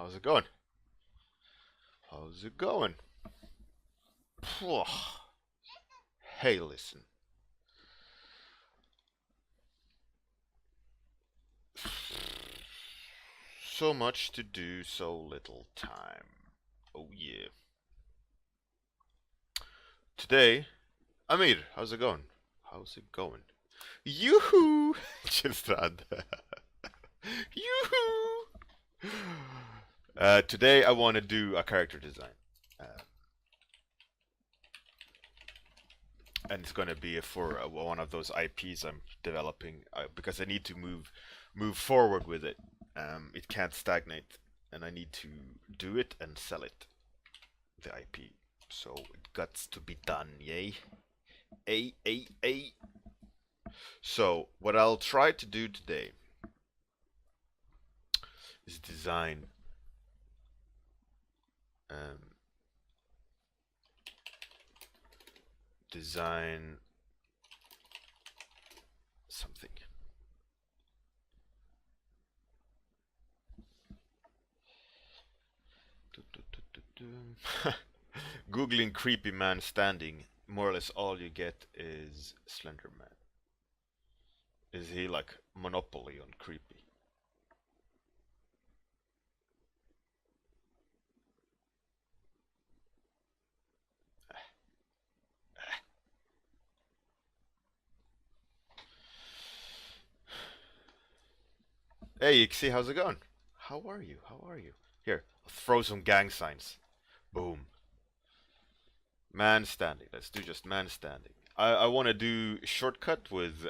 How's it going? How's it going? Phew. Hey, listen. So much to do, so little time. Oh yeah. Today, Amir, how's it going? How's it going? Yoo-hoo! Just that. Yoo-hoo! Today I want to do a character design. And it's gonna be for one of those IPs I'm developing because I need to move forward with it. It can't stagnate, and I need to do it and sell it, the IP. So it got to be done, yay! A. So what I'll try to do today is design um, design something. Googling creepy man standing, more or less all you get is Slender Man. Is he like Monopoly on creepy? Hey, Ixie, how's it going? How are you? How are you? Here, I'll throw some gang signs. Boom. Man standing. Let's do just man standing. I want to do shortcut with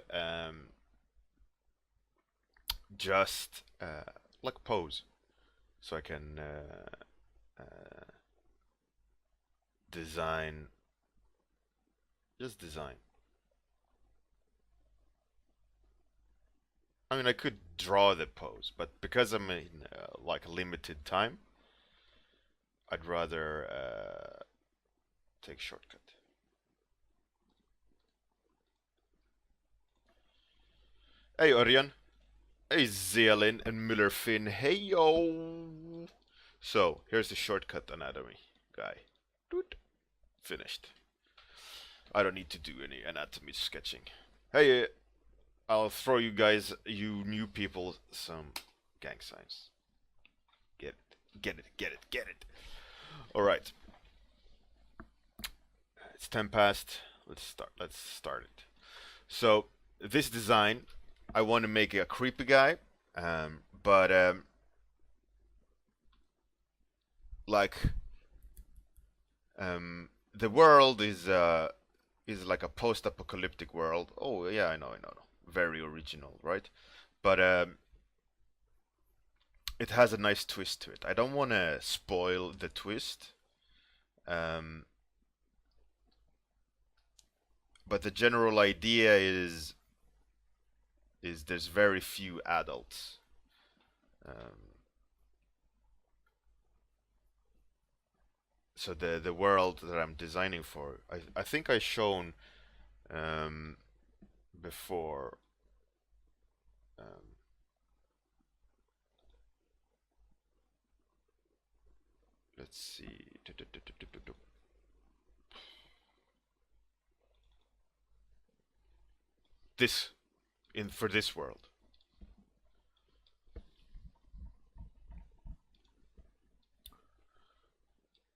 just like pose, so I can design. Just design. I mean, I could draw the pose, but because I'm in like limited time, I'd rather take shortcut. Hey, Örjan. Hey, Zealin and Müllerfinn. Hey, yo. So, here's the shortcut anatomy guy. Doot. Finished. I don't need to do any anatomy sketching. Hey, I'll throw you guys, you new people, some gang signs. Get it, get it, get it, get it. Alright. It's 10 past. Let's start it. So, this design, I want to make a creepy guy, but like the world is like a post-apocalyptic world. Oh yeah, I know. Very original, right? But it has a nice twist to it. I don't want to spoil the twist, um, but the general idea is there's very few adults. So the world that I'm designing for, I think I shown before. Um, let's see. This in for this world.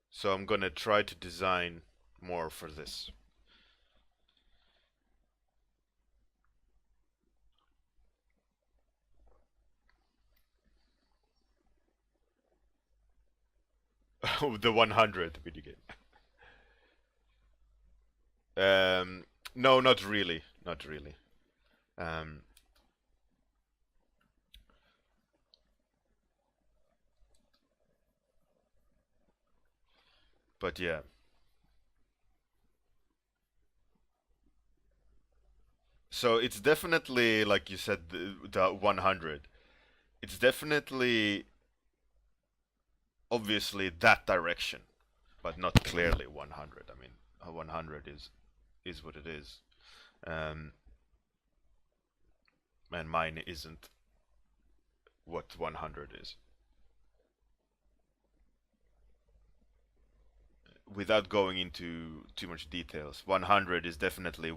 So I'm gonna try to design more for this. Oh, the 100 video game. No, not really, not really. Um, but yeah. So it's definitely like you said, the 100. It's definitely obviously that direction, but not clearly 100. I mean, 100 is what it is. Um, and mine isn't what 100 is. without going into too much details, 100 is definitely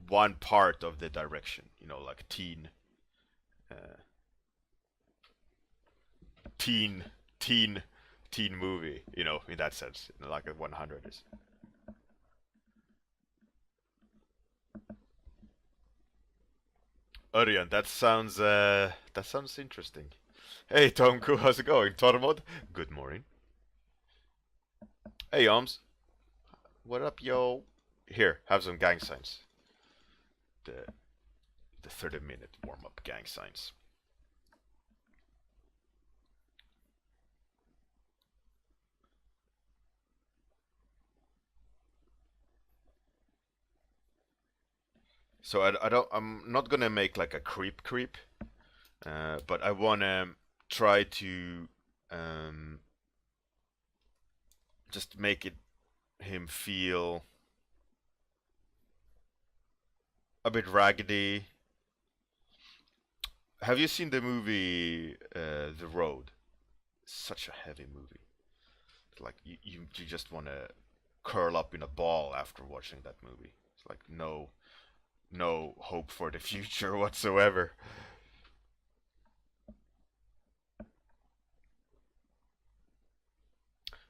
one part of the direction. You know, like uh, teen, teen, teen movie. You know, in that sense, you know, like a 100 is. Örjan, that sounds interesting. Hey Tomku, how's it going? Tormod? Good morning. Hey Oms, what up, yo? Here, have some gang signs. The the 30-minute warm-up gang signs. So I don't I'm not gonna make like a creep, but I wanna try to um, just make it him feel a bit raggedy. Have you seen the movie The Road? Such a heavy movie. Like you just want to curl up in a ball after watching that movie. It's like no hope for the future whatsoever.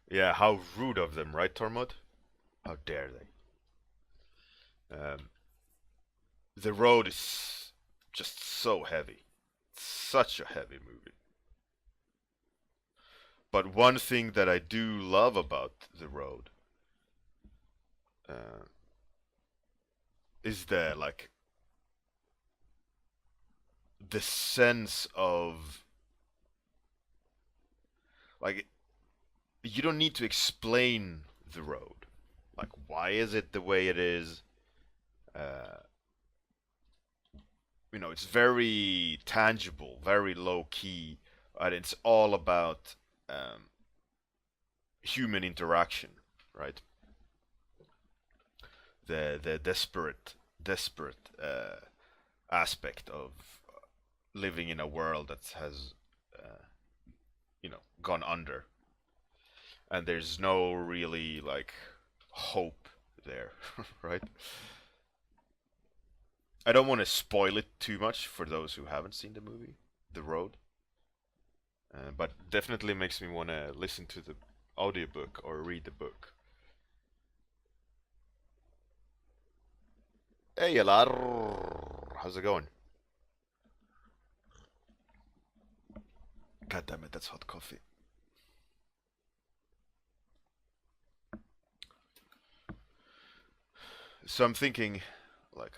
Yeah, how rude of them, right, Tormod? How dare they? The Road is just so heavy. Such a heavy movie. But one thing that I do love about The Road uh, is the sense of like you don't need to explain the road. Like why is it the way it is? Uh, it's very tangible, very low key, and it's all about um, human interaction, right? The desperate aspect of living in a world that has gone under, and there's no really like hope there, right? I don't want to spoil it too much for those who haven't seen the movie, The Road, but definitely makes me want to listen to the audiobook or read the book. Hey, Elar, how's it going? God damn it, that's hot coffee. So I'm thinking, like,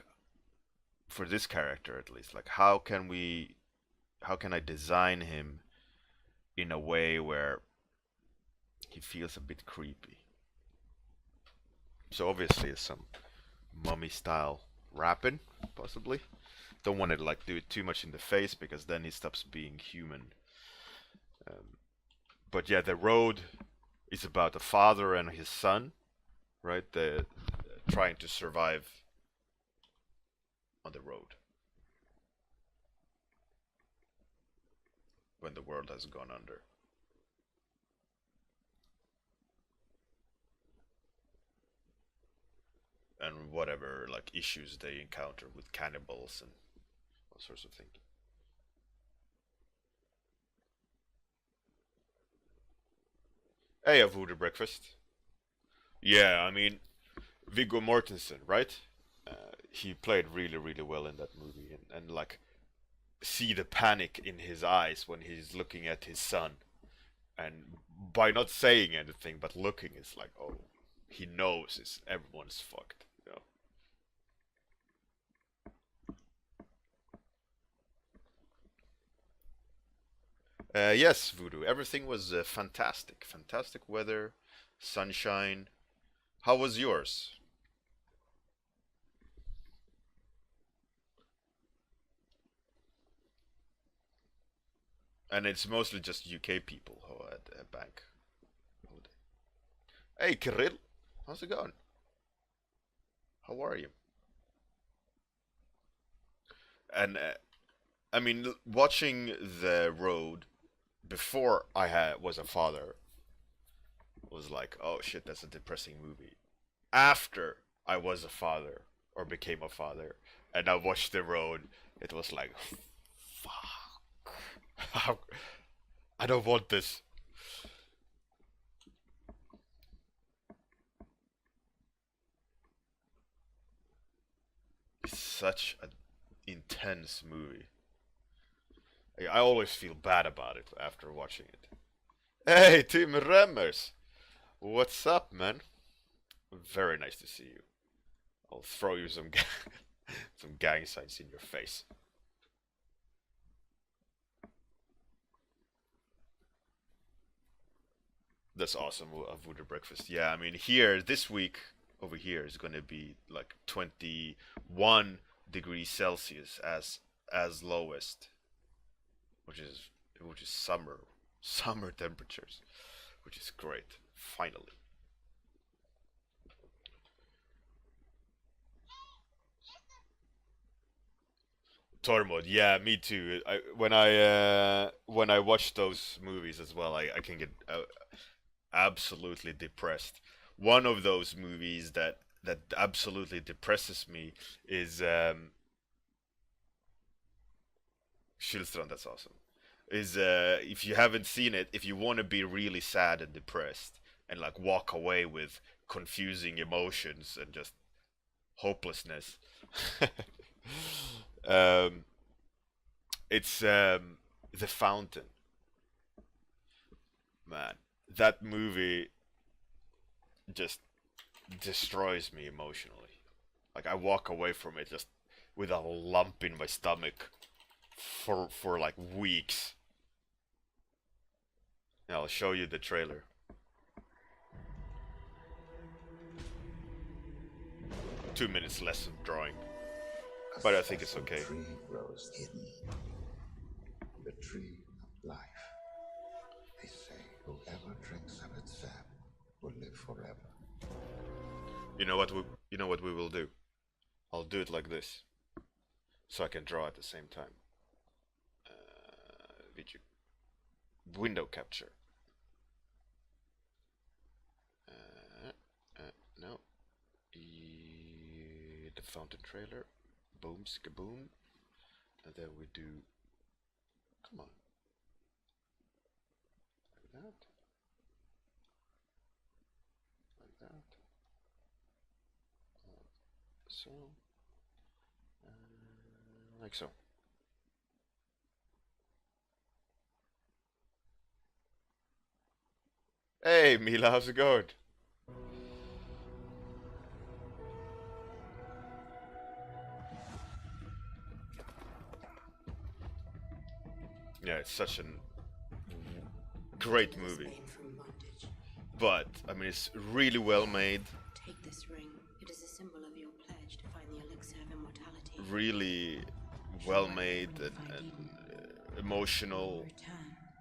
for this character at least, like, how can I design him in a way where he feels a bit creepy? So obviously, some mummy style rapping, possibly. Don't want to like do it too much in the face because then he stops being human. Um, but yeah, the road is about a father and his son, right? The trying to survive on the road when the world has gone under, and whatever like issues they encounter with cannibals and all sorts of things. Hey, a voodoo breakfast. Yeah, I mean Viggo Mortensen, right? He played really well in that movie, and like see the panic in his eyes when he's looking at his son, and by not saying anything but looking, it's like, oh, he knows it's everyone's fucked. Yes, Voodoo. Everything was fantastic. Fantastic weather, sunshine. How was yours? And it's mostly just UK people who are at a bank holiday. Hey, Kirill. How's it going? How are you? And I mean, watching the road before I was a father, was like, oh shit, that's a depressing movie. After I was a father or became a father, and I watched The Road, it was like, fuck, I don't want this. It's such an intense movie. I always feel bad about it after watching it. Hey, Tim Remmers! What's up, man? Very nice to see you. I'll throw you some some gang signs in your face. That's awesome. A voodoo breakfast. Yeah, I mean here this week over here is gonna be like 21 degrees Celsius as lowest, which is summer temperatures, which is great. Finally. Tormod, yeah, me too. When I watch those movies as well, I can get absolutely depressed. One of those movies that absolutely depresses me is Schilstrand. That's awesome. Is if you haven't seen it, if you want to be really sad and depressed and like walk away with confusing emotions and just hopelessness, um, it's The Fountain. Man, that movie just destroys me emotionally. Like I walk away from it just with a lump in my stomach for like weeks. Now I'll show you the trailer. Two minutes less of drawing, but I think it's okay. The tree grows hidden. The tree of life. They say whoever drinks of its sap will live forever. You know what we will do? I'll do it like this, so I can draw at the same time. Video window capture. No. The fountain trailer. Boom, skaboom. And then we do. Come on. Like that. Like that. So. Like so. Hey, Mila, how's it going? Yeah, it's such a great movie. But, I mean, it's really well made. Take this ring. It is a symbol of your pledge to find the elixir of immortality. Really well made and emotional.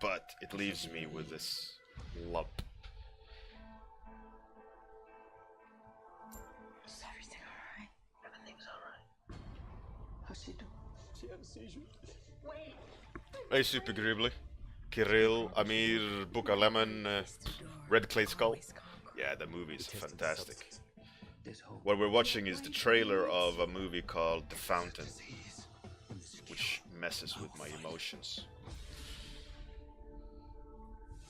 But it leaves me with this lump. Is everything alright? Everything's alright. How's she doing? She had a seizure. Wait! Hey, Super Gribbly. Kirill, Amir, Buka Lemon, Red Clay Skull. Yeah, the movie is fantastic. What we're watching is the trailer of a movie called The Fountain, which messes with my emotions.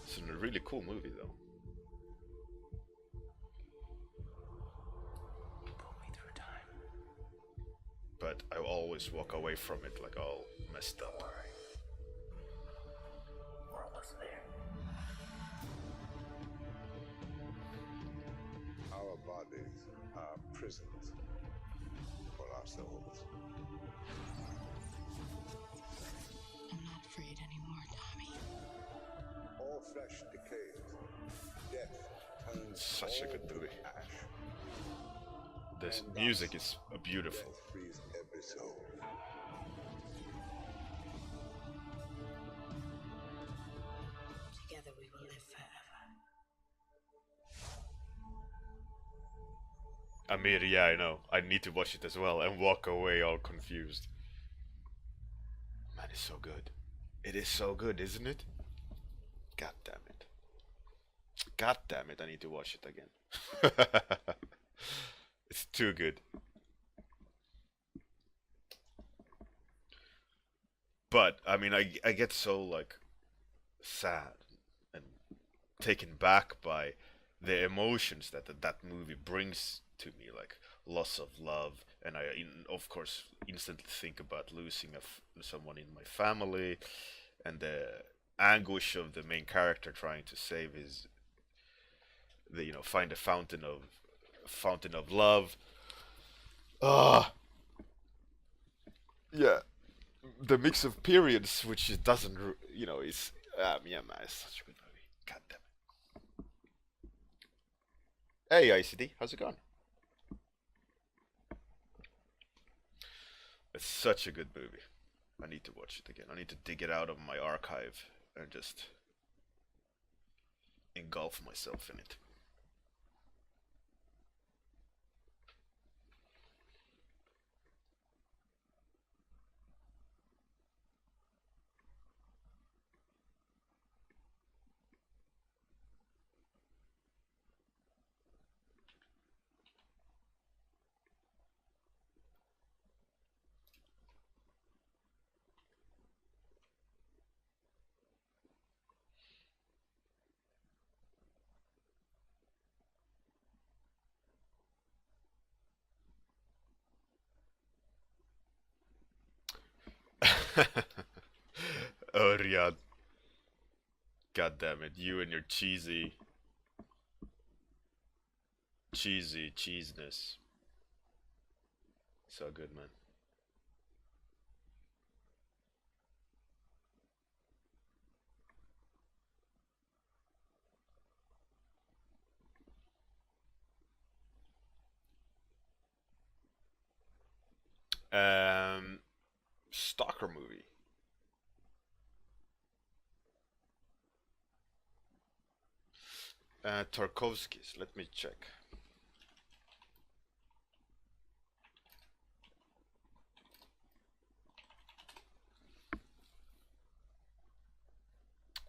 It's a really cool movie, though. Pull me through time. But I always walk away from it like all messed up. We're almost there. Our bodies are prisons for our souls. I'm not afraid anymore, Tommy. All flesh decays. Death turns Such a good all to movie. ash. The And music thus, is beautiful. Death frees every soul. Together we will live forever. Amir, yeah, I know. I need to watch it as well and walk away all confused. Man, it's so good. It is so good, isn't it? God damn it. God damn it, I need to watch it again. It's too good. But I mean, I get so like sad and taken back by the emotions that movie brings to me, like loss of love, and of course instantly think about losing someone in my family, and the anguish of the main character trying to save find a fountain of love. Ah, yeah, the mix of periods, which it doesn't, is yeah, man, it's such a good movie. God damn it. Hey, ICD, how's it going? It's such a good movie. I need to watch it again. I need to dig it out of my archive and just engulf myself in it. Oh, Riyadh. God damn it. You and your cheesy cheesiness. So good, man. Stalker movie. Tarkovsky's. Let me check.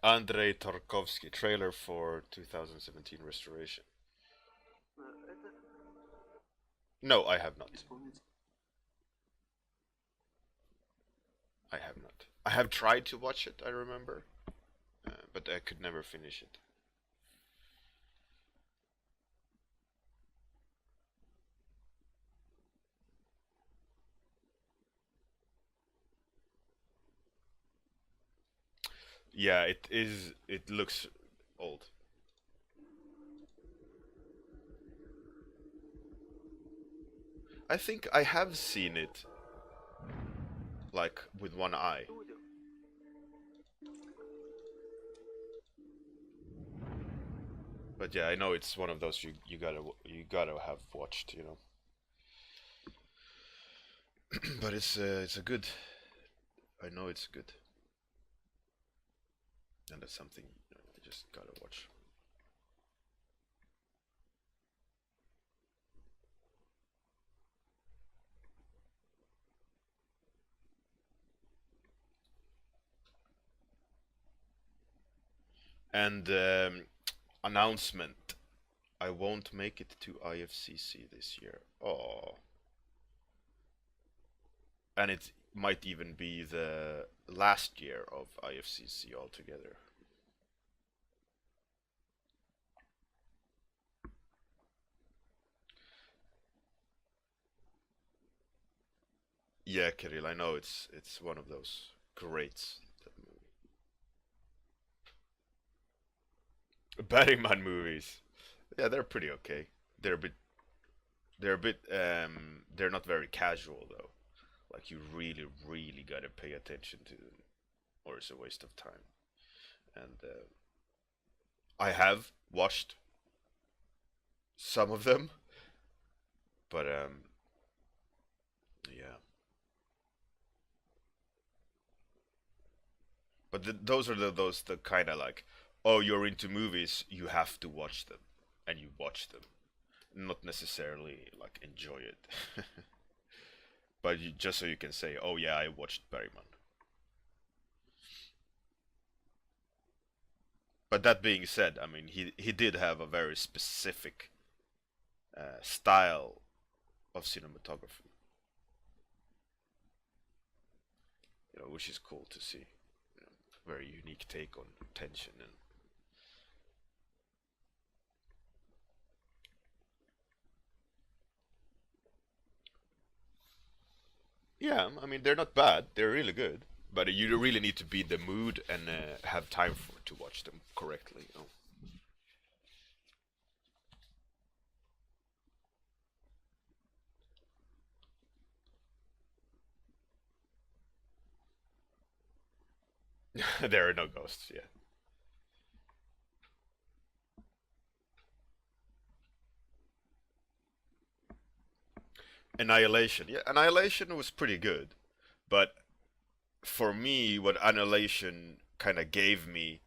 Andrei Tarkovsky trailer for 2017 restoration. No, I have not. I have not. I have tried to watch it, I remember, but I could never finish it. Yeah, it is. It looks old. I think I have seen it, like with one eye. But yeah, I know it's one of those you gotta have watched, But it's a good. I know it's good, and that's something I just gotta watch. And announcement: I won't make it to IFCC this year. Oh, and it might even be the last year of IFCC altogether. Yeah, Kirill, I know it's one of those greats. That movie. Batman movies. Yeah, they're pretty okay. They're a bit they're not very casual though. Like you really really gotta pay attention to them, or it's a waste of time. And I have watched some of them, but yeah. But those are the kind of like, oh, you're into movies, you have to watch them, and you watch them, not necessarily like enjoy it, but just so you can say, oh yeah, I watched Berryman. But that being said, I mean, he did have a very specific style of cinematography, which is cool to see. Very unique take on tension and. Yeah, I mean they're not bad. They're really good, but you really need to be in the mood and have time to watch them correctly. There are no ghosts. Yeah. Annihilation. Yeah, Annihilation was pretty good, but for me, what Annihilation kind of gave me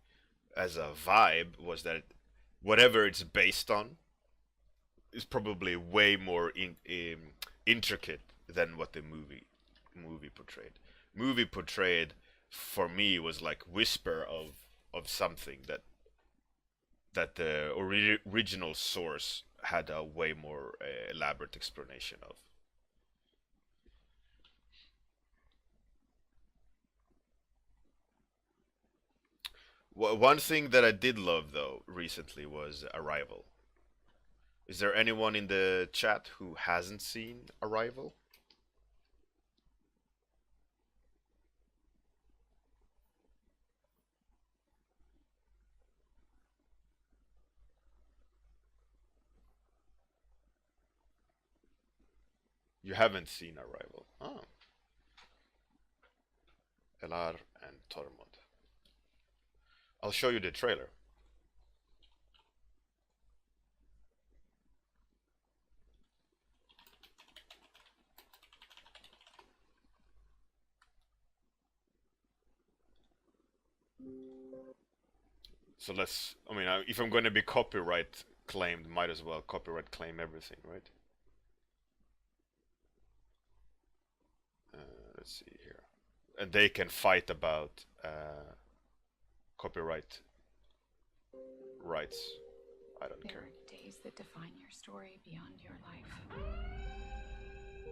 as a vibe was that whatever it's based on is probably way more intricate than what the movie portrayed. Movie portrayed for me was like whisper of something that the original source had a way more elaborate explanation of. One thing that I did love though recently was Arrival. Is there anyone in the chat who hasn't seen Arrival? You haven't seen Arrival. Oh. Elar and Tormod. I'll show you the trailer. So I mean, if I'm going to be copyright claimed, might as well copyright claim everything, right? Let's see here. And they can fight about copyright rights. I don't care. There are days that define your story beyond your life.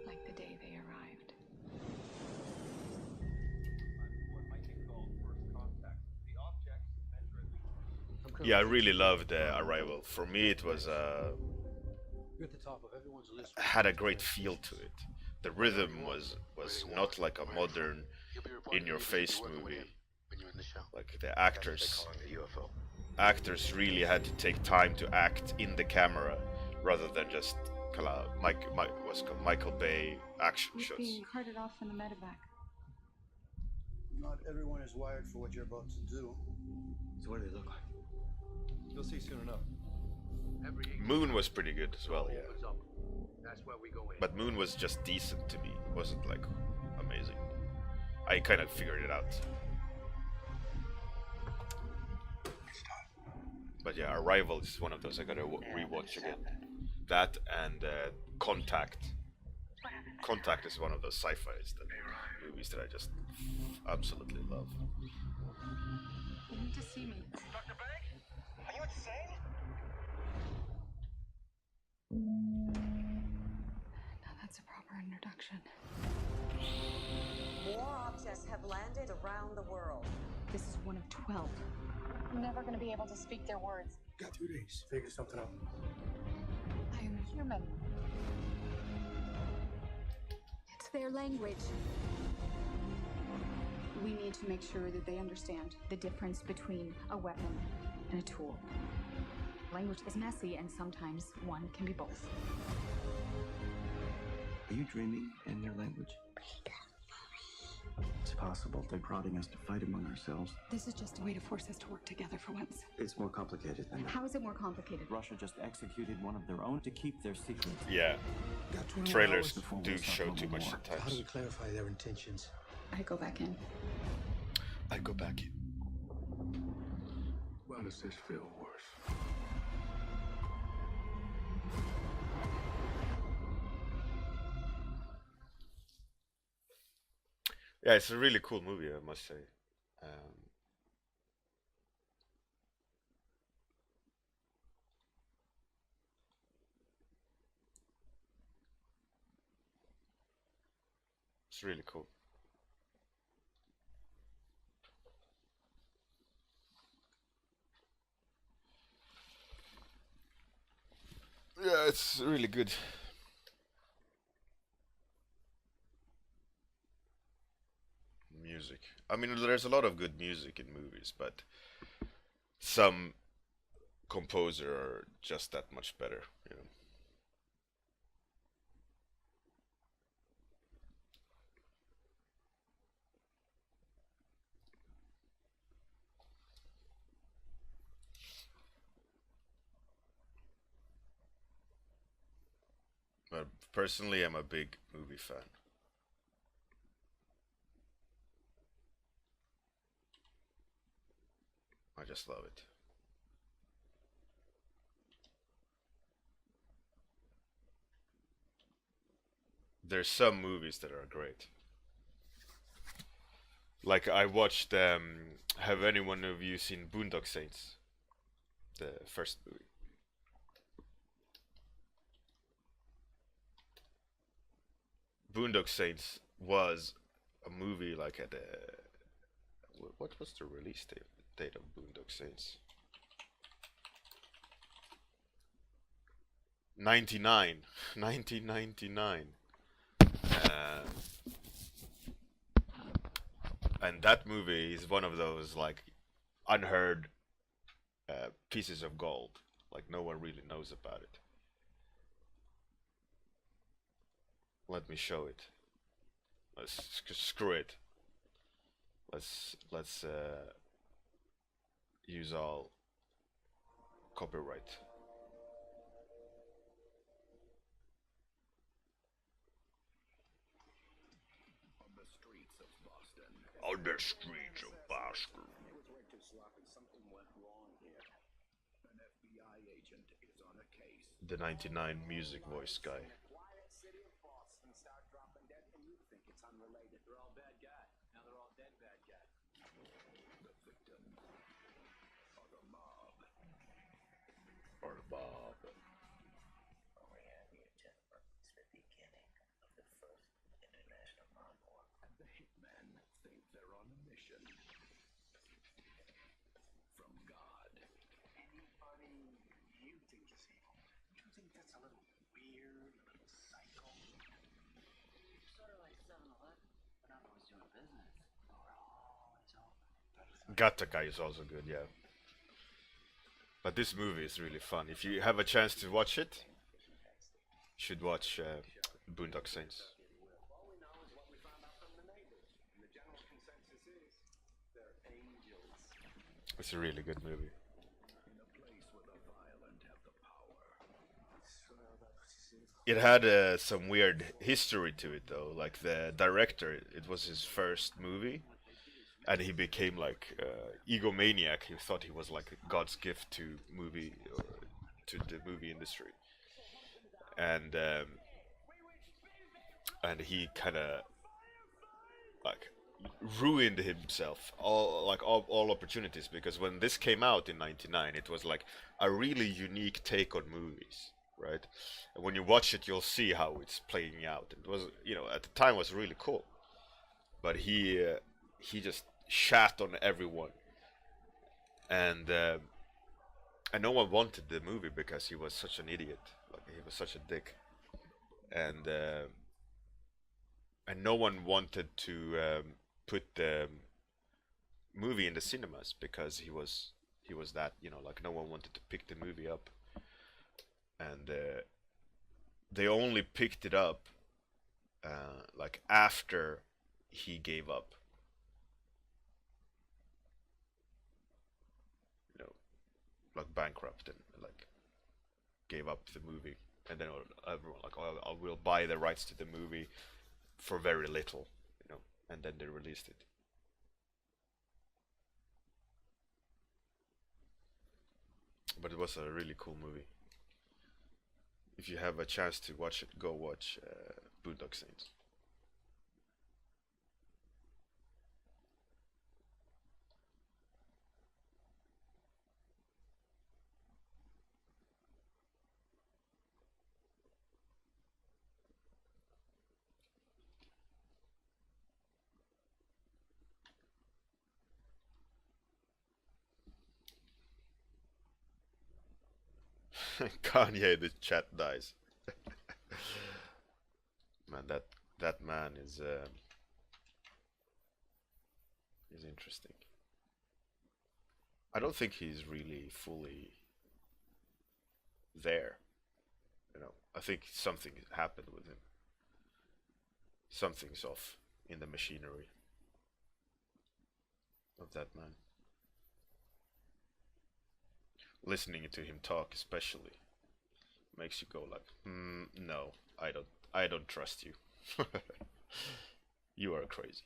Like the day they arrived. Yeah, I really loved Arrival. For me, it was had a great feel to it. The rhythm was not like a modern, in-your-face movie. Like the actors really had to take time to act in the camera, rather than just Michael Bay action shots. Being carted off in the medevac. Not everyone is wired for what you're about to do. So what do they look like? You'll see soon enough. Moon was pretty good as well, yeah. But Moon was just decent to me. It wasn't like amazing. I kind of figured it out. But yeah, Arrival is one of those I gotta rewatch again. That and Contact. Contact is one of those sci-fi movies that I just absolutely love. You need to see me. Dr. Bank? Are you insane? Now that's a proper introduction. More objects have landed around the world. This is one of 12. I'm never going to be able to speak their words. Got 2 days. Figure something out. I am human. It's their language. We need to make sure that they understand the difference between a weapon and a tool. Language is messy, and sometimes one can be both. Are you dreaming in their language? It's possible they're prodding us to fight among ourselves. This is just a way to force us to work together for once. It's more complicated than that. How is it more complicated? Russia just executed one of their own to keep their secret. Yeah, Got 21 trailers hours before do we start show global too much war. How do we sometimes. clarify their intentions? I go back in. I go back in. Why does this feel worse? Yeah, it's a really cool movie, I must say. Um, It's really cool. Yeah, it's really good. Music. I mean, there's a lot of good music in movies, but some composer are just that much better, you know. But personally, I'm a big movie fan. I just love it. There's some movies that are great. Like I watched. Have anyone of you seen Boondock Saints? The first movie. Boondock Saints was a movie like at the what was the release date of Boondock Saints? 99, 1999. Uh, and that movie is one of those like unheard pieces of gold. Like no one really knows about it. Let me show it. Let's screw it. Let's use all copyright. On the streets of Boston. On the streets of Boston. It was way too sloppy. Something went wrong here. An FBI agent is on a case. The 99 music voice guy. Quiet city of Boston start dropping dead, and you think it's unrelated. They're all bad guys. Now they're all dead bad guys. The victim or the mob. Or Bob. And the hitmen think they're on a mission from God. Anybody you think is evil? You think that's a little weird, a little psycho? Sort of like 7-Eleven. We're not always doing business, but we're always open. Gata Guy is also good, yeah. But this movie is really fun. If you have a chance to watch it, you should watch Boondock Saints. All we know is what we found out from the neighbors. And the general consensus is they're angels. It's a really good movie. In a place where the violent have the power. It had some weird history to it though. Like the director, it was his first movie, and he became like egomaniac. He thought he was like God's gift to the movie industry, and he kind of like ruined himself all opportunities, because when this came out in 99 it was like a really unique take on movies, right? And when you watch it you'll see how it's playing out. It was, you know, at the time was really cool, but he just shat on everyone, and no one wanted the movie because he was such an idiot, like he was such a dick, and no one wanted to put the movie in the cinemas because he was that, you know, like no one wanted to pick the movie up, and they only picked it up like after he gave up, you know, like bankrupt, and like gave up the movie, and then everyone like, oh, I will buy the rights to the movie for very little, you know, and then they released it. But it was a really cool movie. If you have a chance to watch it, go watch Boondock Saints. Kanye, the chat dies. Man, that man is interesting. I don't think he's really fully there. You know, I think something happened with him. Something's off in the machinery of that man. Listening to him talk, especially, makes you go like, no, I don't trust you. You are crazy.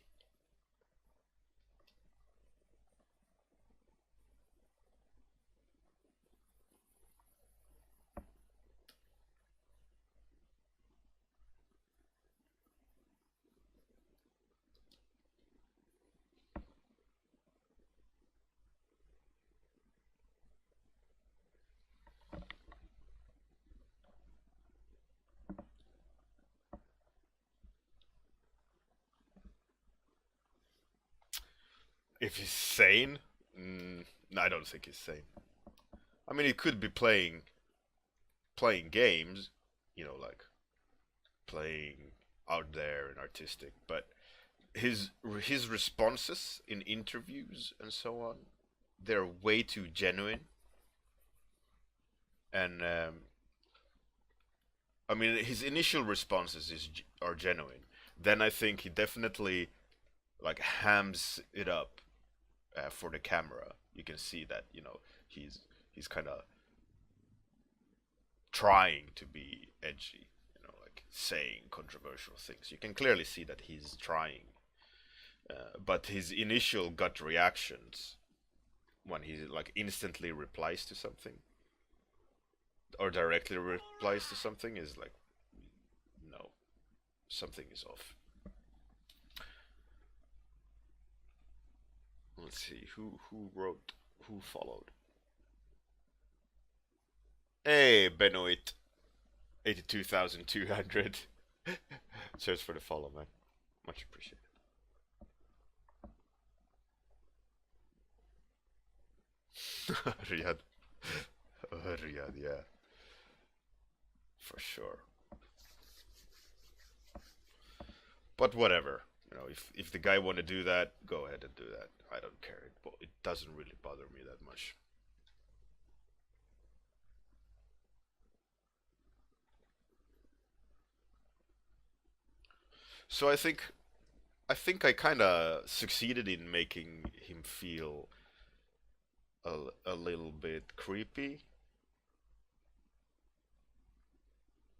If he's sane, no, I don't think he's sane. I mean, he could be playing games, you know, like playing out there and artistic, but his responses in interviews and so on, they're way too genuine. And I mean, his initial responses are genuine. Then I think he definitely like hams it up for the camera. You can see that, you know, he's kind of trying to be edgy, you know, like saying controversial things. You can clearly see that he's trying, but his initial gut reactions when he like instantly replies to something or directly replies to something is like, no, something is off. Let's see who wrote, who followed. Hey, Benoit, 82,200. Cheers for the follow, man. Much appreciated. Riyadh. Riyadh, yeah. For sure. But whatever. You know, if the guy want to do that, go ahead and do that. I don't care. It doesn't really bother me that much. So I think I kind of succeeded in making him feel a little bit creepy.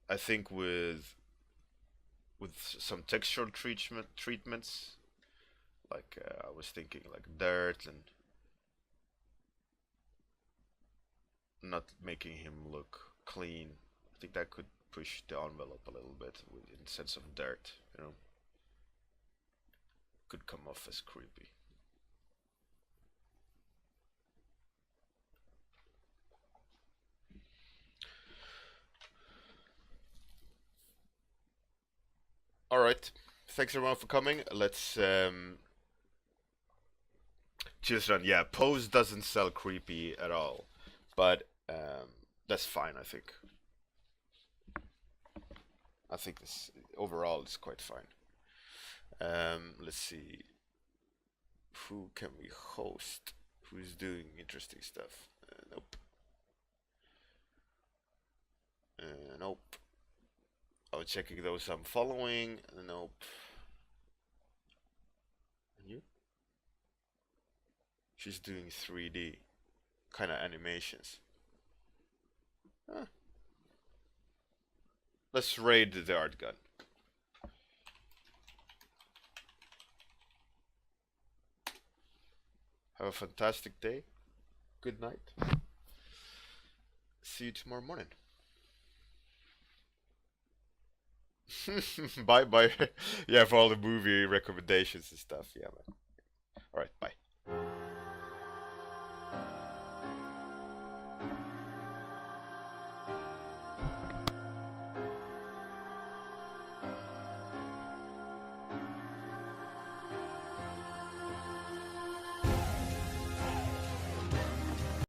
I think with some textural treatments, like I was thinking like dirt and not making him look clean. I think that could push the envelope a little bit in the sense of dirt, you know. Could come off as creepy. All right, thanks everyone for coming. Let's just run. Yeah, pose doesn't sell creepy at all, but that's fine. I think this overall is quite fine. Let's see. Who can we host? Who's doing interesting stuff? Nope. Nope. I was checking those I'm following. Nope. And you? She's doing 3D kind of animations. Huh. Let's raid the art gun. Have a fantastic day. Good night. See you tomorrow morning. Bye bye. Yeah, for all the movie recommendations and stuff. Yeah, man. Alright, bye.